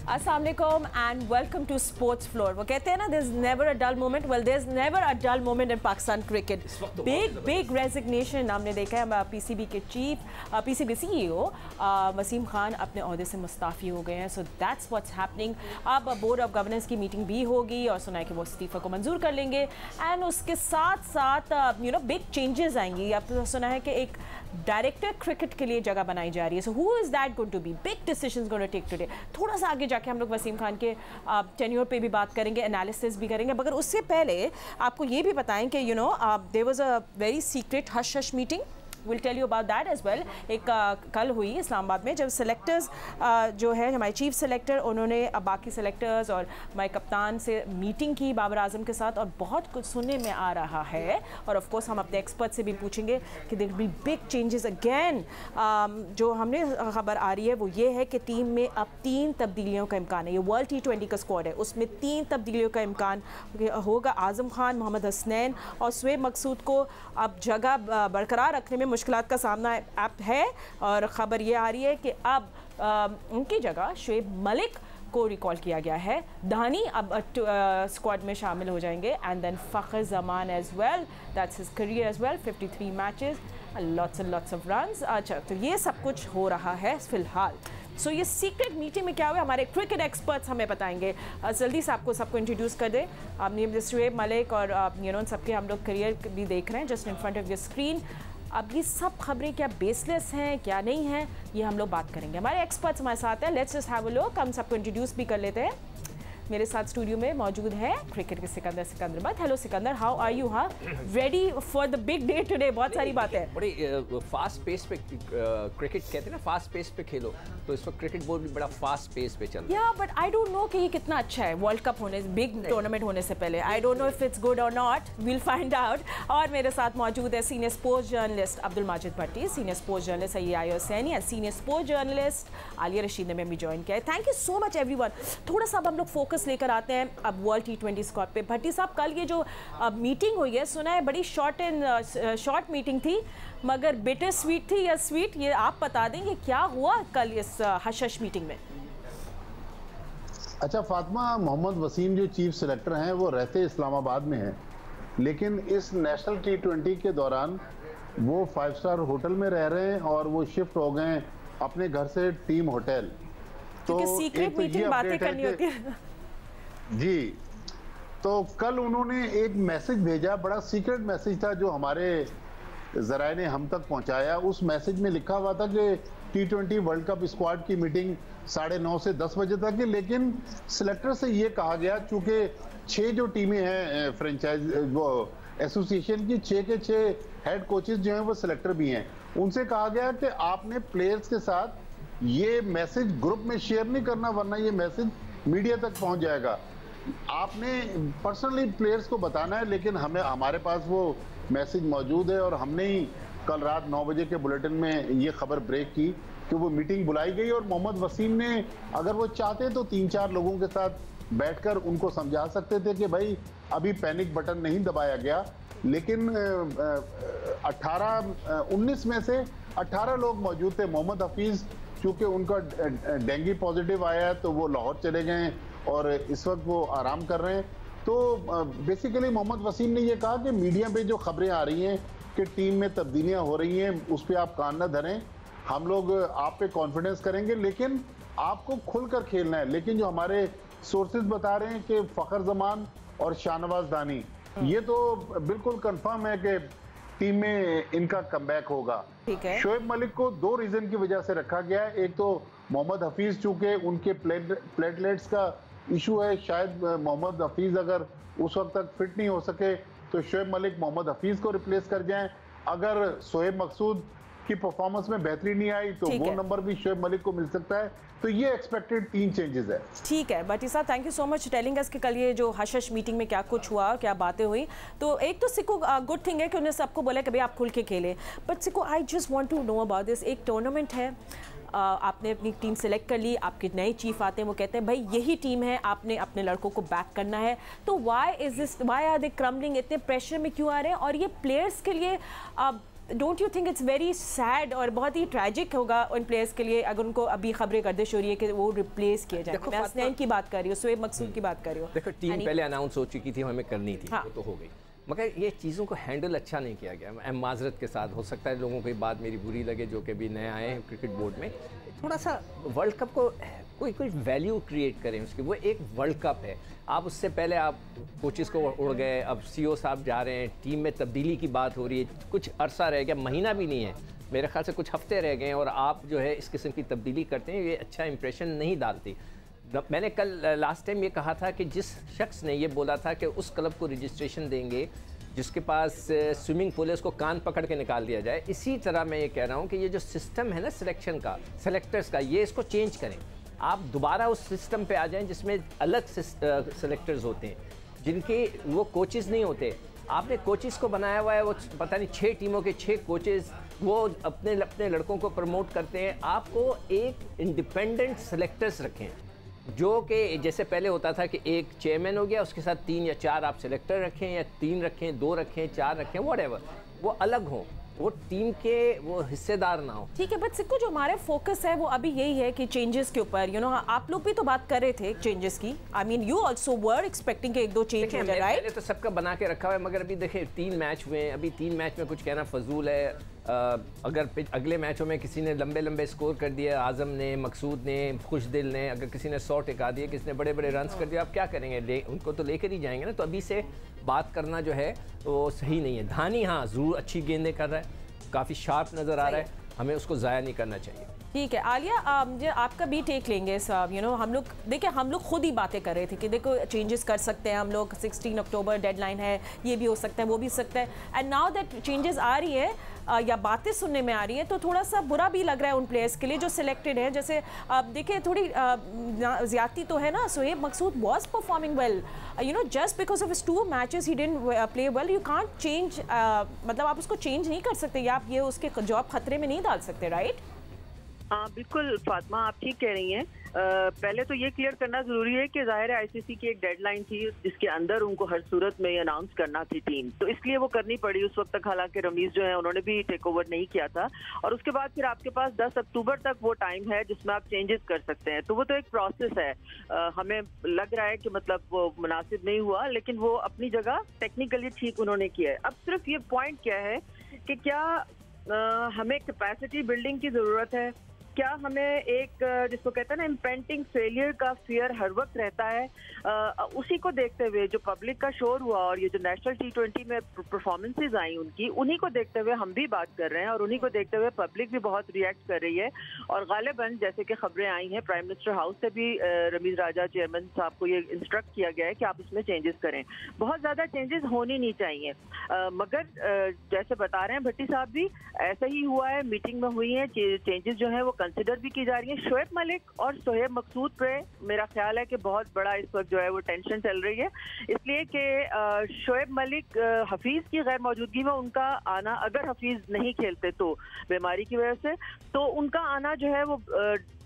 अस्सलाम वालेकुम and welcome to sports floor. वो कहते हैं ना, there is never a dull moment. Well, there is never a dull moment in Pakistan cricket. Big resignation हमने देखा है। पीसीबी के चीफ, पीसीबी सीईओ वसीम खान अपने ओहदे से मुस्ताफ़ी हो गए हैं। So that's what's happening. अब बोर्ड ऑफ गवर्नेंस की मीटिंग भी होगी और सुना है कि वो इस्तीफ़ा को मंजूर कर लेंगे एंड उसके साथ साथ बिग चेंजेस आएंगी। अब सुना है कि एक डायरेक्टर क्रिकेट के लिए जगह बनाई जा रही है। So who is that going to be? Big decisions going to take today. थोड़ा सा आगे जाके हम लोग वसीम खान के टेन्योर पे भी बात करेंगे, एनालिसिस भी करेंगे, मगर उससे पहले आपको ये भी बताएं कि there was a very secret hush meeting. Will tell you about that as well. एक कल हुई इस्लामाबाद में, जब सेलेक्टर्स जो है हमारे चीफ सेलेक्टर, उन्होंने बाकी सेलेक्टर्स और हमारे कप्तान से मीटिंग की बाबर आजम के साथ, और बहुत कुछ सुनने में आ रहा है। और ऑफ कोर्स हम अपने एक्सपर्ट से भी पूछेंगे कि there will be big changes again. जो हमने खबर आ रही है वो ये है कि टीम में अब 3 तब्दीलियों का इम्कान है। ये वर्ल्ड T20 का स्क्वाड है, उसमें 3 तब्दीलियों का इम्कान होगा। आजम खान, मोहम्मद हसनैन और शुएब मकसूद को अब जगह बरकरार रखने में मुश्किलात का सामना अब है। और ख़बर ये आ रही है कि अब उनकी जगह शुएब मलिक को रिकॉल किया गया है। धानी अब स्क्वाड में शामिल हो जाएंगे and then Fakhar Zaman as well, that's his career as well. 53 matches, lots of runs. अच्छा, तो ये सब कुछ हो रहा है फ़िलहाल। सो ये सीक्रेट मीटिंग में क्या हुआ, हमारे क्रिकेट एक्सपर्ट्स हमें बताएंगे। जल्दी से सबको इंट्रोड्यूस कर दें। आपने शुएब मलिक और सबके हम लोग करियर भी देख रहे हैं just in front of your screen. अब ये सब खबरें क्या बेसलेस हैं, क्या नहीं हैं, ये हम लोग बात करेंगे। हमारे एक्सपर्ट्स हमारे साथ हैं। Let's just have a look. हम सबको इंट्रोड्यूस भी कर लेते हैं। मेरे साथ स्टूडियो में मौजूद है क्रिकेट के Sikandar Bakht. Hello Sikandar, how are you? हाँ, ready for the big day today? बहुत सारी बातें। बड़ी फास्ट पेस पे क्रिकेट कहते हैं ना, फास्ट पेस पे खेलो, तो इस वक्त क्रिकेट बोर्ड भी बड़ा फास्ट पेस पे चल रहा है। बट आई डोंट नो कि ये कितना अच्छा है वर्ल्ड कप होने, बिग टूर्नामेंट होने से पहले। I don't know if it's good और नॉट, विल फाइंड आउट। और मेरे साथ मौजूद है senior sports journalist Abdul Majid Bhatti, senior sports journalist Syed Hussaini and senior sports journalist Alia Rashid ने भी ज्वाइन किया है। Thank you so much everyone. थोड़ा सा अब हम लोग फोकस लेकर आते हैं अब वर्ल्ड T20 स्क्वाड पे। भट्टी साहब, कल ये जो मीटिंग हुई है, सुना है बड़ी शॉर्ट मीटिंग थी, मगर बिटर स्वीट थी या स्वीट, ये आप बता दें ये क्या हुआ कल इस हश मीटिंग में? अच्छा फातिमा, मोहम्मद वसीम जो चीफ सेलेक्टर हैं वो रहते इस्लामाबाद में हैं, लेकिन इस नेशनल T20 के दौरान वो 5 स्टार होटल में रह रहे हैं और वो शिफ्ट हो गए अपने घर से टीम होटल। तो सीक्रेट मीटिंग बातें करनी होती है जी। तो कल उन्होंने एक मैसेज भेजा, बड़ा सीक्रेट मैसेज था जो हमारे ज़राए ने हम तक पहुंचाया। उस मैसेज में लिखा हुआ था कि T20 वर्ल्ड कप स्क्वाड की मीटिंग 9:30 से 10 बजे तक है, लेकिन सिलेक्टर से ये कहा गया, चूंकि 6 जो टीमें हैं फ्रेंचाइज वो एसोसिएशन की, 6 के 6 हेड कोचेज जो हैं वो सिलेक्टर भी हैं, उनसे कहा गया कि आपने प्लेयर्स के साथ ये मैसेज ग्रुप में शेयर नहीं करना, वरना ये मैसेज मीडिया तक पहुंच जाएगा। आपने पर्सनली प्लेयर्स को बताना है, लेकिन हमारे पास वो मैसेज मौजूद है और हमने ही कल रात 9 बजे के बुलेटिन में ये खबर ब्रेक की कि वो मीटिंग बुलाई गई और मोहम्मद वसीम ने अगर वो चाहते तो 3-4 लोगों के साथ बैठकर उनको समझा सकते थे कि भाई अभी पैनिक बटन नहीं दबाया गया। लेकिन 19 में से 18 लोग मौजूद थे। मोहम्मद हफीज़ चूँकि उनका डेंगू पॉजिटिव आया है तो वो लाहौर चले गए और इस वक्त वो आराम कर रहे हैं। तो बेसिकली मोहम्मद वसीम ने ये कहा कि मीडिया पे जो खबरें आ रही हैं कि टीम में तब्दीलियां हो रही हैं, उस पर आप कान न धरें, हम लोग आप पे कॉन्फिडेंस करेंगे, लेकिन आपको खुलकर खेलना है। लेकिन जो हमारे सोर्सेज बता रहे हैं कि फ़खर जमान और शाहनवाज दानी, ये तो बिल्कुल कंफर्म है कि टीम में इनका कमबैक होगा। शुएब मलिक को 2 रीज़न की वजह से रखा गया है। एक तो मोहम्मद हफीज़, चूँकि उनके प्लेटलेट्स का इशू है, शायद मोहम्मद हफीज़ अगर उस वक्त तक फिट नहीं हो सके तो शुएब मलिक मोहम्मद हफीज़ को रिप्लेस कर जाएं। अगर शुएब मकसूद की परफॉर्मेंस में बेहतरी नहीं आई तो वो नंबर भी शुएब मलिक को मिल सकता है। तो ये एक्सपेक्टेड 3 चेंजेस है। ठीक है भट्टी साहब, thank you so much telling us कि कल ये जो हश मीटिंग में क्या कुछ हुआ, क्या बातें हुई। तो एक तो सिको गुड थिंग है कि उन्होंने सबको बोला कि भाई आप खुल के खेलें, बट सिको I just want to know about this. एक टूर्नामेंट है, आपने अपनी टीम सेलेक्ट कर ली, आपके नए चीफ आते हैं, वो कहते हैं भाई यही टीम है, आपने अपने लड़कों को बैक करना है। तो वाई आर दे क्रम्बलिंग? इतने प्रेशर में क्यों आ रहे हैं? और ये प्लेयर्स के लिए don't you think it's very sad और बहुत ही ट्रैजिक होगा उन प्लेयर्स के लिए अगर उनको अभी खबरें गर्दिश हो रही है कि वो रिप्लेस किए जाए? मैं हसनैन की बात कर रही हूँ, शोएब मकसूद की बात कर रही हूँ। देखो टीम पहले अनाउंस हो चुकी थी, हमें करनी थी, हाँ। वो तो हो गई, मगर ये चीज़ों को हैंडल अच्छा नहीं किया गया। मैं माजरत के साथ, हो सकता है लोगों को बात मेरी बुरी लगे जो कि अभी नए आए हैं क्रिकेट बोर्ड में, थोड़ा सा वर्ल्ड कप को कोई वैल्यू क्रिएट करें उसकी। वो एक वर्ल्ड कप है, आप उससे पहले आप कोचेस को उड़ गए, अब सीईओ साहब जा रहे हैं, टीम में तब्दीली की बात हो रही है, कुछ अरसा रह गया, महीना भी नहीं है मेरे ख्याल से, कुछ हफ्ते रह गए हैं और आप जो है इस किस्म की तब्दीली करते हैं, ये अच्छा इंप्रेशन नहीं डालती। मैंने कल लास्ट टाइम ये कहा था कि जिस शख्स ने ये बोला था कि उस क्लब को रजिस्ट्रेशन देंगे जिसके पास स्विमिंग पूल है उसको कान पकड़ के निकाल दिया जाए, इसी तरह मैं ये कह रहा हूँ कि ये जो सिस्टम है ना सिलेक्शन का, सेलेक्टर्स का, ये इसको चेंज करें। आप दोबारा उस सिस्टम पे आ जाएं जिसमें अलग सेलेक्टर्स होते हैं, जिनके वो कोचेज़ नहीं होते। आपने कोचेस को बनाया हुआ है, वो पता नहीं 6 टीमों के 6 कोचेस वो अपने लड़कों को प्रमोट करते हैं। आपको एक इंडिपेंडेंट सेलेक्टर्स रखें, जो कि जैसे पहले होता था कि एक चेयरमैन हो गया, उसके साथ 3 या 4 आप सेलेक्टर रखें, या 3 रखें, 2 रखें, 4 रखें, व्हाटएवर, वो अलग हों, वो टीम के वो हिस्सेदार ना हो। ठीक है, बट सिक्कू जो हमारा फोकस है वो अभी यही है कि चेंजेस के ऊपर, यू नो, आप लोग भी तो बात कर रहे थे चेंजेस की। I mean you also were expecting कि 1-2 चेंज हो जाए, राइट? मैंने तो सबका बना के रखा हुआ है, मगर अभी देखिए 3 मैच हुए हैं, अभी 3 मैच में कुछ कहना फजूल है। अगर अगले मैचों में किसी ने लंबे स्कोर कर दिए, आजम ने, मकसूद ने, खुशदिल ने, अगर किसी ने 100 टिका दिए, किसी ने बड़े रन्स कर दिए, आप क्या करेंगे? उनको तो लेकर ही जाएंगे ना। तो अभी से बात करना जो है वो सही नहीं है। धानी हाँ ज़रूर अच्छी गेंदें कर रहा है, काफ़ी शार्प नज़र आ रहा है, हमें उसको ज़ाया नहीं करना चाहिए। ठीक है आलिया, मुझे आपका भी टेक लेंगे साहब। यू नो, हम लोग देखिए, हम लोग खुद ही बातें कर रहे थे कि देखो चेंजेस कर सकते हैं हम लोग, 16 अक्टूबर डेडलाइन है, ये भी हो सकता है, वो भी हो सकता है। एंड नाउ दैट चेंजेस आ रही है या बातें सुनने में आ रही है, तो थोड़ा सा बुरा भी लग रहा है उन प्लेयर्स के लिए जो सिलेक्टेड हैं। जैसे देखिए थोड़ी ज़्यादती तो है ना। Shoaib Maqsood was performing well, you know, just because of his 2 matches he didn't play well, you can't change, मतलब आप उसको चेंज नहीं कर सकते, या आप ये उसके जॉब खतरे में नहीं डाल सकते, राइट? हाँ बिल्कुल फातिमा, आप ठीक कह रही हैं। पहले तो ये क्लियर करना जरूरी है कि जाहिर है आईसीसी की एक डेडलाइन थी जिसके अंदर उनको हर सूरत में अनाउंस करना थी टीम, तो इसलिए वो करनी पड़ी उस वक्त तक। हालांकि रमीज जो है उन्होंने भी टेक ओवर नहीं किया था, और उसके बाद फिर आपके पास 10 अक्टूबर तक वो टाइम है जिसमें आप चेंजेस कर सकते हैं। तो वो तो एक प्रोसेस है। हमें लग रहा है कि मतलब वो मुनासिब नहीं हुआ, लेकिन वो अपनी जगह टेक्निकली ठीक उन्होंने किया है। अब सिर्फ ये पॉइंट क्या है कि क्या हमें कैपेसिटी बिल्डिंग की जरूरत है, क्या हमें एक जिसको कहते हैं ना इम्पेंटिंग फेलियर का फियर हर वक्त रहता है। उसी को देखते हुए जो पब्लिक का शोर हुआ और ये जो नेशनल T20 में परफॉर्मेंसेज आई उनकी, उन्हीं को देखते हुए हम भी बात कर रहे हैं, और उन्हीं को देखते हुए पब्लिक भी बहुत रिएक्ट कर रही है। और गालिबन जैसे कि खबरें आई हैं, प्राइम मिनिस्टर हाउस से भी रमीज राजा चेयरमैन साहब को ये इंस्ट्रक्ट किया गया है कि आप इसमें चेंजेस करें। बहुत ज़्यादा चेंजेस होनी नहीं चाहिए, मगर जैसे बता रहे हैं भट्टी साहब भी, ऐसा ही हुआ है, मीटिंग में हुई है, चेंजेस जो है वो कंसिडर भी की जा रही है। शोएब मलिक और शोएब मकसूद पे मेरा ख्याल है कि बहुत बड़ा इस वक्त जो है वो टेंशन चल रही है, इसलिए कि शोएब मलिक हफीज की गैर मौजूदगी में उनका आना, अगर हफीज नहीं खेलते तो बीमारी की वजह से, तो उनका आना जो है वो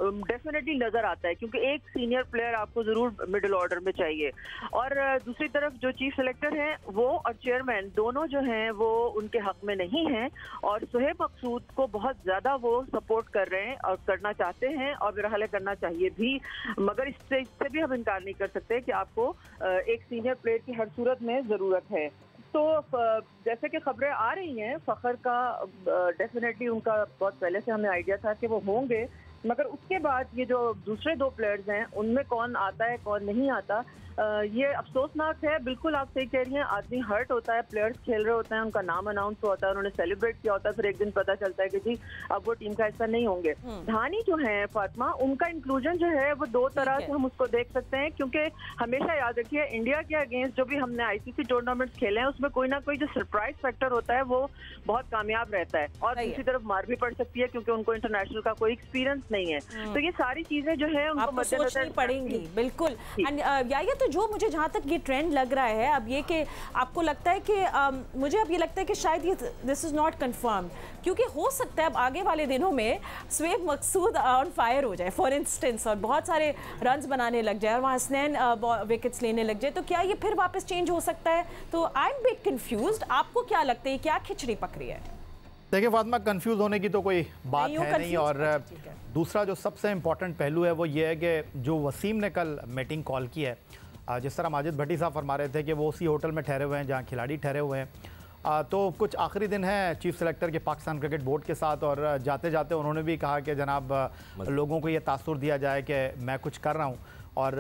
डेफिनेटली नजर आता है, क्योंकि एक सीनियर प्लेयर आपको जरूर मिडिल ऑर्डर में चाहिए। और दूसरी तरफ जो चीफ सेलेक्टर हैं वो और चेयरमैन दोनों जो हैं वो उनके हक में नहीं हैं, और शोएब मकसूद को बहुत ज्यादा वो सपोर्ट कर रहे हैं और करना चाहते हैं, और मेरा ख्याल है करना चाहिए भी। मगर इससे भी हम इनकार नहीं कर सकते कि आपको एक सीनियर प्लेयर की हर सूरत में जरूरत है। तो जैसे कि खबरें आ रही हैं, फखर का डेफिनेटली उनका बहुत पहले से हमें आइडिया था कि वो होंगे, मगर उसके बाद ये जो दूसरे 2 प्लेयर्स हैं उनमें कौन आता है कौन नहीं आता, ये अफसोसनाक है। बिल्कुल आप सही कह रही हैं, आदमी हर्ट होता है, प्लेयर्स खेल रहे होते हैं, उनका नाम अनाउंस होता है, उन्होंने सेलिब्रेट किया होता है, फिर एक दिन पता चलता है कि जी अब वो टीम का हिस्सा नहीं होंगे। धानी जो है फातिमा, उनका इंक्लूजन जो है वो 2 तरह से हम उसको देख सकते हैं, क्योंकि हमेशा याद रखिए इंडिया के अगेंस्ट जो भी हमने आईसीसी टूर्नामेंट्स खेले हैं उसमें कोई ना कोई जो सरप्राइज फैक्टर होता है वो बहुत कामयाब रहता है, और दूसरी तरफ मार भी पड़ सकती है क्योंकि उनको इंटरनेशनल का कोई एक्सपीरियंस नहीं है। तो ये सारी चीजें जो है उनको मद्देनजर पड़ेंगी। बिल्कुल। या तो जो मुझे जहाँ तक ये ट्रेंड लग रहा है अब, ये कि आपको लगता है कि मुझे अब ये लगता है कि शायद ये दिस इज़ नॉट कंफर्म, क्योंकि हो सकता है अब आगे वाले दिनों में शोएब मकसूद ऑन फायर हो जाए फॉर इंस्टेंस, और बहुत सारे रन्स बनाने लग जाए, और वहाँ हसनैन विकेट्स लेने लग जाए, तो क्या ये फिर वापस चेंज हो सकता है? तो आई एम बिट कंफ्यूज्ड। आपको क्या लगता है क्या खिचड़ी पक रही है? देखिए फातिमा, कंफ्यूज होने की तो कोई बात है नहीं। और दूसरा जो सबसे इम्पोर्टेंट पहलू है वो ये है कि जो वसीम ने कल मीटिंग कॉल की है, जिस तरह माजिद भट्टी साहब फरमा रहे थे कि वो उसी होटल में ठहरे हुए हैं जहाँ खिलाड़ी ठहरे हुए हैं, तो कुछ आखिरी दिन है चीफ सेलेक्टर के पाकिस्तान क्रिकेट बोर्ड के साथ, और जाते जाते उन्होंने भी कहा कि जनाब लोगों को ये तासुर दिया जाए कि मैं कुछ कर रहा हूँ। और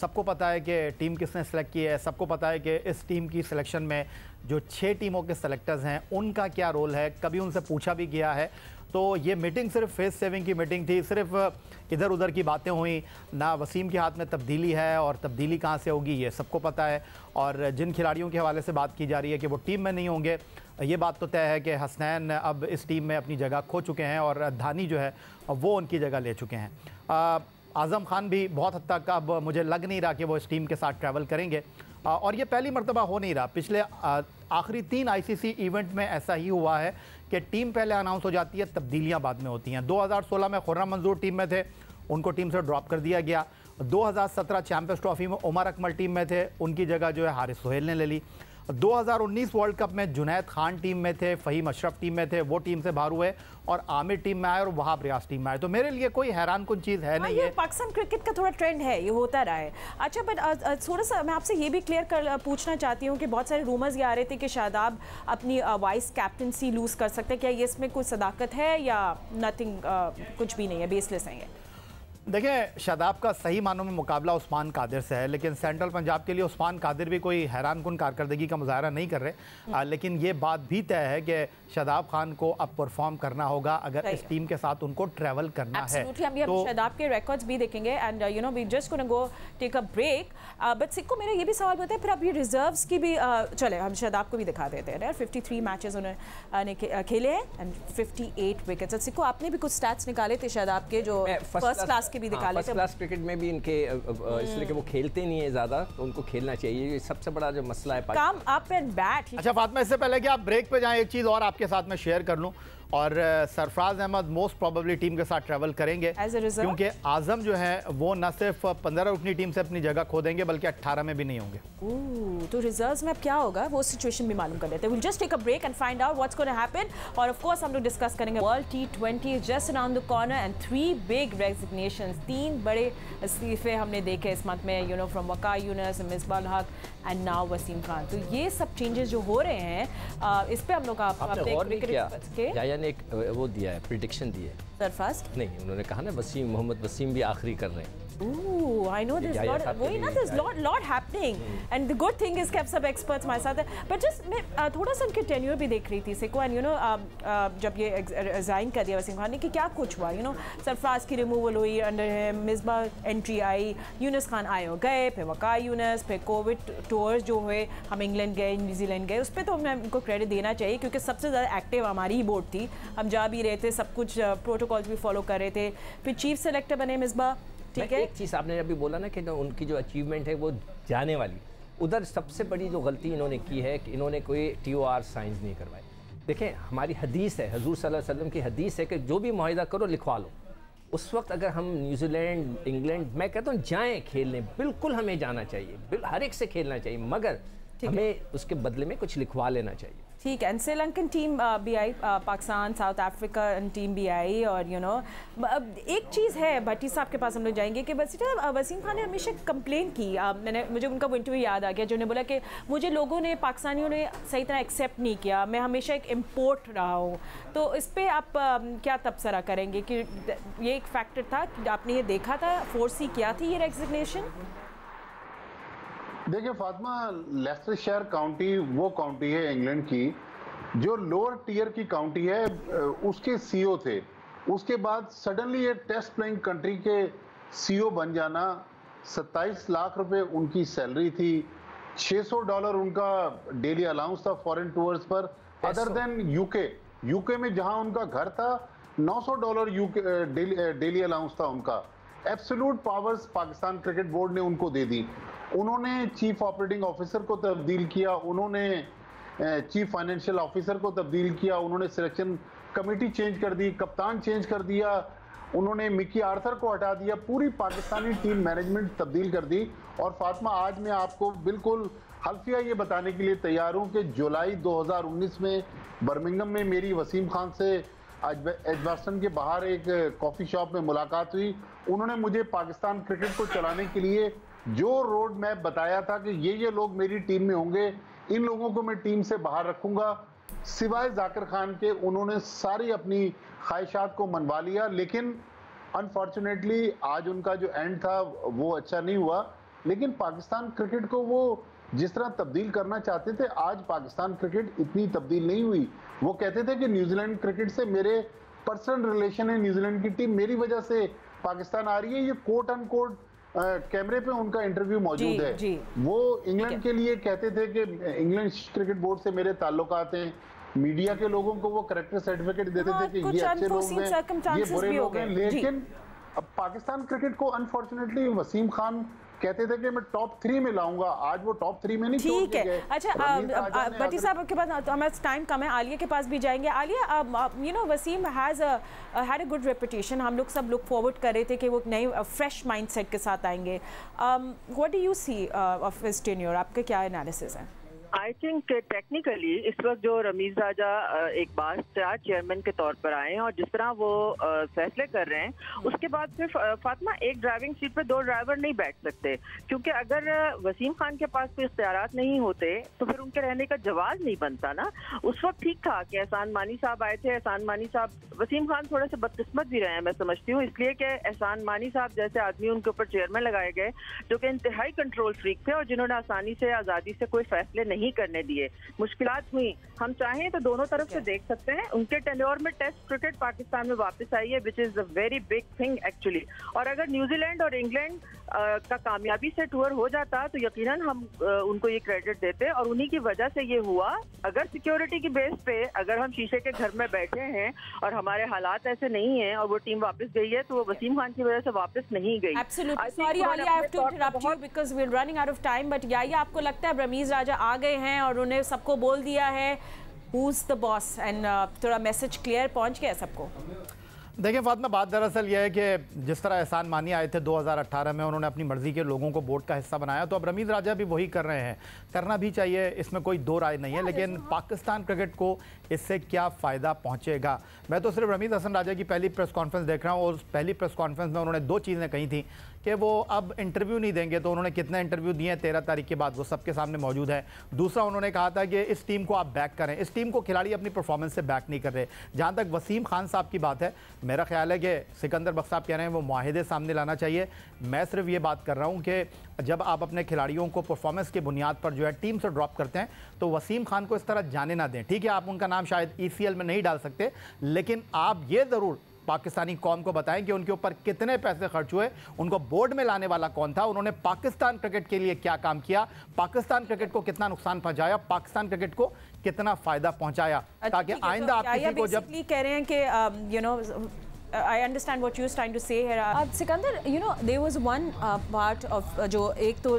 सबको पता है कि टीम किसने सेलेक्ट की है, सबको पता है कि इस टीम की सिलेक्शन में जो 6 टीमों के सेलेक्टर्स हैं उनका क्या रोल है, कभी उनसे पूछा भी गया है। तो ये मीटिंग सिर्फ फेस सेविंग की मीटिंग थी, सिर्फ इधर उधर की बातें हुई ना। वसीम के हाथ में तब्दीली है और तब्दीली कहाँ से होगी ये सबको पता है। और जिन खिलाड़ियों के हवाले से बात की जा रही है कि वो टीम में नहीं होंगे, ये बात तो तय है कि हसनैन अब इस टीम में अपनी जगह खो चुके हैं और धानी जो है वो उनकी जगह ले चुके हैं। आज़म खान भी बहुत हद तक अब मुझे लग नहीं रहा कि वो इस टीम के साथ ट्रैवल करेंगे, और ये पहली मरतबा हो नहीं रहा। पिछले आखिरी 3 ICC इवेंट में ऐसा ही हुआ है कि टीम पहले अनाउंस हो जाती है, तब्दीलियां बाद में होती हैं। 2016 में खुर्रम मंजूर टीम में थे, उनको टीम से ड्रॉप कर दिया गया। 2017 चैंपियंस ट्रॉफी में उमर अकमल टीम में थे, उनकी जगह जो है हारिस सोहेल ने ले ली। 2019 वर्ल्ड कप में जुनैद खान टीम में थे, फ़हीम अशरफ टीम में थे, वो टीम से बाहर हुए और आमिर टीम में आए और वहाब रियाज टीम में आए। तो मेरे लिए कोई हैरान कुन चीज़ है नहीं। ये पाकिस्तान क्रिकेट का थोड़ा ट्रेंड है, ये होता रहा है। अच्छा, बट थोड़ा सा मैं आपसे ये भी क्लियर पूछना चाहती हूँ कि बहुत सारे रूमर्स ये आ रहे थे कि शादाब अपनी वाइस कैप्टनसी लूज़ कर सकते हैं। क्या ये इसमें कोई सदाकत है या नथिंग, कुछ भी नहीं है, बेसलेस है ये? देखिए, शादाब का सही मानों में मुकाबला उस्मान कादिर से है, लेकिन सेंट्रल पंजाब के लिए उस्मान कादिर भी कोई हैरान कुन कारकर्दगी का मुजाहरा नहीं कर रहे। लेकिन ये बात भी तय है कि शादाब खान को अब परफॉर्म करना होगा अगर इस टीम के साथ उनको ट्रैवल करना है। तो शादाब के रिकॉर्ड्स भी देखेंगे and you know we just gonna go take a break. But Sikko, मेरा ये भी सवाल होता है फिर अब ये रिजर्व्स की भी चले, हम शादाब को भी दिखा देते हैं। 53 मैचेस उन्होंने खेले हैं एंड 58 विकेट्स। सिक्को, आपने भी कुछ स्टैट्स निकाले थे शादाब के जो फर्स्ट क्लास भी निकाले थे। फर्स्ट क्लास क्रिकेट में भी इनके इसलिए कि वो खेलते नहीं है ज़्यादा, तो उनको खेलना चाहिए। ये सबसे बड़ा जो मसला है काम अप एंड बैट। अच्छा फातिमा, इससे पहले कि आप ब्रेक पे जाएं, एक चीज़ और आपके साथ में शेयर कर लूं। और Sarfaraz Ahmed most probably team के साथ ट्रैवल करेंगे, क्योंकि आजम जो है वो न सिर्फ 15 रुकनी टीम से अपनी जगह खो देंगे बल्कि 18 में भी नहीं होंगे। तो रिजर्व्स में अब क्या होगा वो सिचुएशन भी मालूम कर लेते हैं। Will just take a break and find out what's gonna happen. और ऑफ कोर्स हम लोग डिस्कस करेंगे world T20 is just around the corner and 3 big resignations, 3 बड़े इस्तीफे हमने देखे इस मंथ में, you know, from Waqar Younis, Misbah ul Haq and now Wasim Khan. तो ये सब चेंजेस जो हो रहे हैं इस पे हम लोग ने एक वो दिया है, प्रिडिक्शन दी है सरफराज नहीं, उन्होंने कहा ना मोहम्मद वसीम भी आखिरी कर रहे हैं। Ooh, I know there's lot happening, and the good thing is कि अब सब experts हमारे साथ हैं। But just मैं थोड़ा सा उनके tenure भी देख रही थी सिको, and you know जब ये resign कर दिया वसीम खान ने कि क्या कुछ हुआ, you know, सरफराज की रिमूवल हुई अंडर हिम, मिसबाह एंट्री आई, यूनुस खान आए और गए, फिर वकार यूनुस, फिर कोविड टूर्स जो हुए, हम इंग्लैंड गए, न्यूजीलैंड गए, उस पर तो हमें उनको क्रेडिट देना चाहिए क्योंकि सबसे ज़्यादा एक्टिव हमारी ही बोर्ड थी। हम जा भी रहे थे, सब कुछ प्रोटोकॉल्स भी फॉलो कर रहे थे। फिर चीफ सेलेक्टर बने मिसबाह। ठीक है, एक चीज़ आपने अभी बोला ना कि उनकी जो अचीवमेंट है वो जाने वाली, उधर सबसे बड़ी जो गलती इन्होंने की है कि इन्होंने कोई TOR साइंस नहीं करवाए। देखें, हमारी हदीस है, हजूर सल्लल्लाहु अलैहि वसल्लम की हदीस है कि जो भी मुआहिदा करो लिखवा लो। उस वक्त अगर हम न्यूजीलैंड, इंग्लैंड, मैं कहता हूँ जाएँ खेलने, बिल्कुल हमें जाना चाहिए, हर एक से खेलना चाहिए, मगर हमें उसके बदले में कुछ लिखवा लेना चाहिए। ठीक है, श्रीलंकन टीम भी आई, पाकिस्तान, साउथ अफ्रीका टीम भी आई। और यू नो एक चीज़ है, भट्टी साहब के पास हम लोग जाएंगे कि बस वसीम खान ने हमेशा कंप्लेन की। मुझे उनका वो इंटरव्यू याद आ गया जो उन्होंने बोला कि मुझे लोगों ने, पाकिस्तानियों ने सही तरह एक्सेप्ट नहीं किया, मैं हमेशा एक इम्पोर्ट रहा हूँ। तो इस पर आप क्या तबसरा करेंगे कि ये एक फैक्टर था, आपने ये देखा था, फोर्स ही किया थी ये रेजिग्नेशन? देखिए फातिमा, लेस्टरशायर काउंटी वो काउंटी है इंग्लैंड की जो लोअर टियर की काउंटी है, उसके CEO थे। उसके बाद सडनली ये टेस्ट प्लेइंग कंट्री के CEO बन जाना, 27 लाख रुपए उनकी सैलरी थी, $600 उनका डेली अलाउंस था फॉरेन टूर्स पर, अदर देन यूके में जहां उनका घर था $900 यूके डेली अलाउंस था उनका। Absolute powers Pakistan cricket board ने उनको दे दी। उन्होंने चीफ ऑपरेटिंग ऑफिसर को तब्दील किया, उन्होंने चीफ फाइनेंशियल ऑफिसर को तब्दील किया, उन्होंने सिलेक्शन कमेटी चेंज कर दी, कप्तान चेंज कर दिया, उन्होंने मिकी आर्थर को हटा दिया, पूरी पाकिस्तानी टीम मैनेजमेंट तब्दील कर दी। और फातिमा, आज मैं आपको बिल्कुल हल्फिया ये बताने के लिए तैयार हूं कि जुलाई 2019 में बर्मिंघम में मेरी वसीम खान से एजबास्टन के बाहर एक कॉफ़ी शॉप में मुलाकात हुई। उन्होंने मुझे पाकिस्तान क्रिकेट को चलाने के लिए जो रोड मैप बताया था कि ये लोग मेरी टीम में होंगे, इन लोगों को मैं टीम से बाहर रखूंगा, सिवाय जाकिर खान के उन्होंने सारी अपनी ख्वाहिशात को मनवा लिया। लेकिन अनफॉर्चुनेटली आज उनका जो एंड था वो अच्छा नहीं हुआ। लेकिन पाकिस्तान क्रिकेट को वो जिस तरह तब्दील करना चाहते थे, आज पाकिस्तान क्रिकेट इतनी तब्दील नहीं हुई। वो कहते थे कि न्यूजीलैंड क्रिकेट से मेरे पर्सनल रिलेशन है, न्यूजीलैंड की टीम मेरी वजह से पाकिस्तान आ रही है। ये कोट अन कोट कैमरे पे उनका इंटरव्यू मौजूद है। वो इंग्लैंड के लिए कहते थे कि इंग्लैंड क्रिकेट बोर्ड से मेरे ताल्लुकात हैं। मीडिया के लोगों को वो कैरेक्टर सर्टिफिकेट देते थे कि ये अच्छे लोग हैं, ये बुरे लोग हैं। लेकिन अब पाकिस्तान क्रिकेट को अनफॉर्चुनेटली वसीम खान कहते थे कि मैं टॉप 3 में लाऊंगा, आज वो टॉप 3 में नहीं। ठीक है, अच्छा भट्टी साहब के पास तो हमें टाइम कम है, आलिया के पास भी जाएंगे। Alia, you know Wasim had a good reputation, हम लोग सब लुक फॉरवर्ड कर रहे थे कि वो नए फ्रेश माइंडसेट के साथ आएंगे। What do you see of his tenure, आपके क्या एनालिसिस है? आई थिंक टेक्निकली इस वक्त जो रमीज राजा एक बार चेयरमैन के तौर पर आए हैं और जिस तरह वो फैसले कर रहे हैं, उसके बाद सिर्फ फातिमा एक ड्राइविंग सीट पे 2 ड्राइवर नहीं बैठ सकते, क्योंकि अगर वसीम खान के पास कोई इख्तियारात नहीं होते तो फिर उनके रहने का जवाब नहीं बनता ना। उस वक्त ठीक था कि एहसान मानी साहब आए थे। एहसान मानी साहब, वसीम खान थोड़े से बदकिस्मत भी रहे हैं मैं समझती हूँ, इसलिए कि एहसान मानी साहब जैसे आदमी उनके ऊपर चेयरमैन लगाए गए जो कि इंतहाई कंट्रोल फ्रीक थे और जिन्होंने आसानी से आज़ादी से कोई फैसले नहीं करने दिए। मुश्किलात हुई, हम चाहें तो दोनों तरफ से देख सकते हैं। उनके टेन्योर में टेस्ट क्रिकेट पाकिस्तान में वापस आई है, which is a very big thing actually. और अगर न्यूजीलैंड और इंग्लैंड का कामयाबी से टूर हो जाता तो यकीनन हम उनको ये क्रेडिट देते और उन्हीं की वजह से ये हुआ। अगर सिक्योरिटी की बेस पे अगर हम शीशे के घर में बैठे हैं और हमारे हालात ऐसे नहीं हैं और वो टीम वापस गई है तो वो वसीम खान की वजह से वापस नहीं गई। Absolutely. Sorry, Alia, I have to interrupt you because we're running out of time. But या आपको लगता है रमीज राजा आ गए हैं और उन्हें सबको बोल दिया है who's the boss and थोड़ा मैसेज क्लियर पहुंच गया सबको? देखिए फातिमा, बात दरअसल यह है कि जिस तरह एहसान मानी आए थे 2018 में, उन्होंने अपनी मर्ज़ी के लोगों को बोर्ड का हिस्सा बनाया, तो अब रमीज़ राजा भी वही कर रहे हैं। करना भी चाहिए, इसमें कोई दो राय नहीं है, लेकिन पाकिस्तान क्रिकेट को इससे क्या फ़ायदा पहुंचेगा? मैं तो सिर्फ रमीज़ हसन राजा की पहली प्रेस कॉन्फ्रेंस देख रहा हूँ और उस पहली प्रेस कॉन्फ्रेंस में उन्होंने 2 चीज़ें कही थी कि वो अब इंटरव्यू नहीं देंगे। तो उन्होंने कितने इंटरव्यू दिए हैं 13 तारीख के बाद, वो सबके सामने मौजूद है। दूसरा, उन्होंने कहा था कि इस टीम को आप बैक करें। इस टीम को खिलाड़ी अपनी परफॉर्मेंस से बैक नहीं कर रहे। जहाँ तक वसीम खान साहब की बात है, मेरा ख्याल है कि सिकंदर बख्श साहब कह रहे हैं वो मुआहिदे सामने लाना चाहिए। मैं सिर्फ ये बात कर रहा हूँ कि जब आप अपने खिलाड़ियों को परफॉर्मेंस की बुनियाद पर जो है टीम से ड्रॉप करते हैं तो वसीम खान को इस तरह जाने ना दें। ठीक है, आप उनका नाम शायद ECL में नहीं डाल सकते, लेकिन आप ये ज़रूर पाकिस्तानी कौम को बताएं कि उनके ऊपर कितने पैसे खर्च हुए, उनको बोर्ड में लाने वाला कौन था, उन्होंने पाकिस्तान क्रिकेट के लिए क्या काम किया, पाकिस्तान क्रिकेट को कितना नुकसान पहुंचाया, पाकिस्तान क्रिकेट को कितना फायदा पहुंचाया, ताकि आइंदा आप किसी को जब कह रहे हैं कि you know I understand what you're trying to say here. Sikandar, you know, there was one part of जो एक तो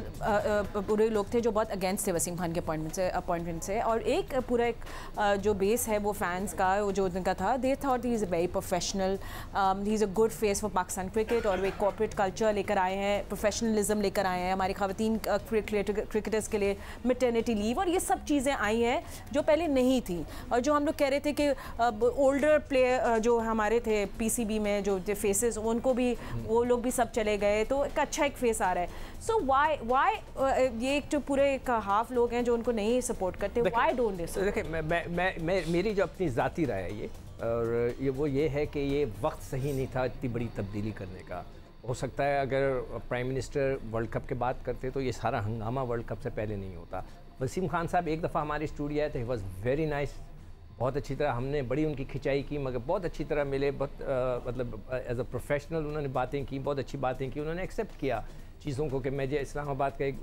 पूरे लोग थे जो बहुत अगेंस्ट थे वसीम खान के अपॉइंटमेंट से और एक पूरा एक जो बेस है वो फैंस का जो उनका था, they thought he is a very professional, he is a good face for Pakistan cricket और वे कॉर्पोरेट कल्चर लेकर आए हैं, प्रोफेशनलिज्म लेकर आए हैं, हमारी ख़वातीन क्रिकेटर्स के लिए मैटरनिटी लीव और ये सब चीज़ें आई हैं जो पहले नहीं थी। और जो हम लोग कह रहे थे कि ओल्डर प्लेयर जो हमारे थे PCB में जो फेसेस, उनको भी वो लोग भी सब चले गए, तो एक अच्छा एक फेस आ रहा है। सो व्हाई ये एक जो पूरे एक हाफ लोग हैं जो उनको नहीं सपोर्ट करते, व्हाई डोंट दे? देखिए, मैं मेरी जो अपनी ज़ाती राय है ये, और ये है कि ये वक्त सही नहीं था इतनी बड़ी तब्दीली करने का। हो सकता है अगर प्राइम मिनिस्टर वर्ल्ड कप के बात करते तो ये सारा हंगामा वर्ल्ड कप से पहले नहीं होता। वसीम खान साहब एक दफ़ा हमारे स्टूडियो आए थे, ही वॉज वेरी नाइस, बहुत अच्छी तरह हमने बड़ी उनकी खिंचाई की, मगर बहुत अच्छी तरह मिले, बहुत मतलब एज अ प्रोफेशनल उन्होंने बातें की, बहुत अच्छी बातें की, उन्होंने एक्सेप्ट किया चीज़ों को कि मुझे इस्लामाबाद का एक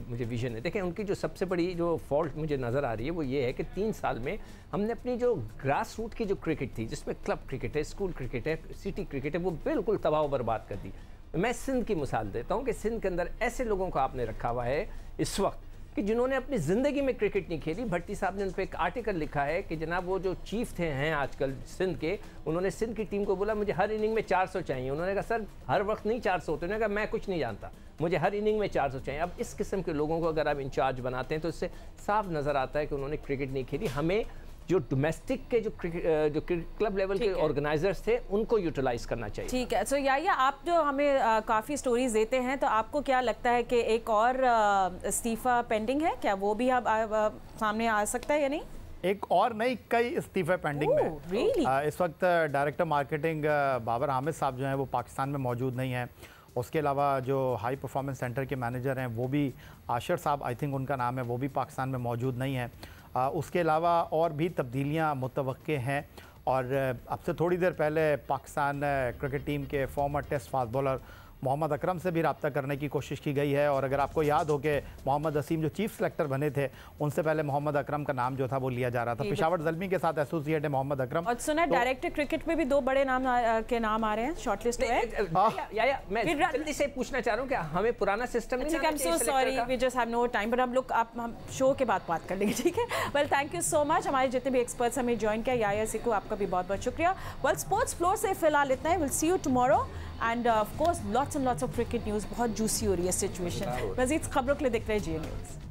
मुझे विजन है। देखें, उनकी जो सबसे बड़ी जो फॉल्ट मुझे नज़र आ रही है वो ये है कि 3 साल में हमने अपनी जो ग्रास रूट की जो क्रिकेट थी, जिसमें क्लब क्रिकेट है, स्कूल क्रिकेट है, सिटी क्रिकेट है, वो बिल्कुल तबाह बर्बाद कर दी। मैं सिंध की मिसाल देता हूँ कि सिंध के अंदर ऐसे लोगों को आपने रखा हुआ है इस वक्त कि जिन्होंने अपनी ज़िंदगी में क्रिकेट नहीं खेली। भट्टी साहब ने उन पर एक आर्टिकल लिखा है कि जनाब वो जो चीफ थे हैं आजकल सिंध के, उन्होंने सिंध की टीम को बोला मुझे हर इनिंग में 400 चाहिए। उन्होंने कहा सर हर वक्त नहीं 400 होते। उन्होंने कहा मैं कुछ नहीं जानता, मुझे हर इनिंग में 400 चाहिए। अब इस किस्म के लोगों को अगर आप इंचार्ज बनाते हैं तो इससे साफ नज़र आता है कि उन्होंने क्रिकेट नहीं खेली। हमें जो डोमेस्टिक के जो क्लब लेवल के ऑर्गेनाइजर्स थे उनको यूटिलाइज करना चाहिए। ठीक है। सो या आप जो हमें काफ़ी स्टोरीज देते हैं, तो आपको क्या लगता है कि एक और इस्तीफा पेंडिंग है क्या? वो भी अब सामने आ सकता है या नहीं? एक और नहीं, कई इस्तीफे पेंडिंग में। really? इस वक्त डायरेक्टर मार्केटिंग बाबर हामिद साहब जो हैं वो पाकिस्तान में मौजूद नहीं हैं। उसके अलावा जो हाई परफॉर्मेंस सेंटर के मैनेजर हैं वो भी आशिर साहब, आई थिंक उनका नाम है, वो भी पाकिस्तान में मौजूद नहीं है। उसके अलावा और भी तब्दीलियाँ मुतवक्के हैं। और अब से थोड़ी देर पहले पाकिस्तान क्रिकेट टीम के former test fast bowler Mohammad Akram से भी रब्ता करने की कोशिश की गई है। और अगर आपको याद हो कि मोहम्मद असीम जो चीफ सेलेक्टर बने थे, उनसे पहले मोहम्मद अकरम का नाम जो था वो लिया जा रहा था। पेशावर ज़ल्मी के साथ एसोसिएट है मोहम्मद अकरम। और सुना डायरेक्टर क्रिकेट में भी 2 बड़े नाम के नाम आ रहे हैं शॉर्टलिस्ट में। या मैं जल्दी से पूछना चाह रहा हूं कि हमें पुराना सिस्टम नहीं। I am so sorry, we just have no time, but हम शो के बाद बात कर लेंगे, ठीक है? Well, thank you so much. हमारे जितने भी एक्सपर्ट्स हमें ज्वाइन किया, या सिको आपका भी बहुत बहुत शुक्रिया। वेल, स्पोर्ट्स फ्लोर से फिलहाल इतना ही। Will see you tomorrow and of course lots and lots of cricket news. बहुत जूसी हो रही है सिचुएशन। मज़ीद खबरों के लिए देखते रहिए GA न्यूज़।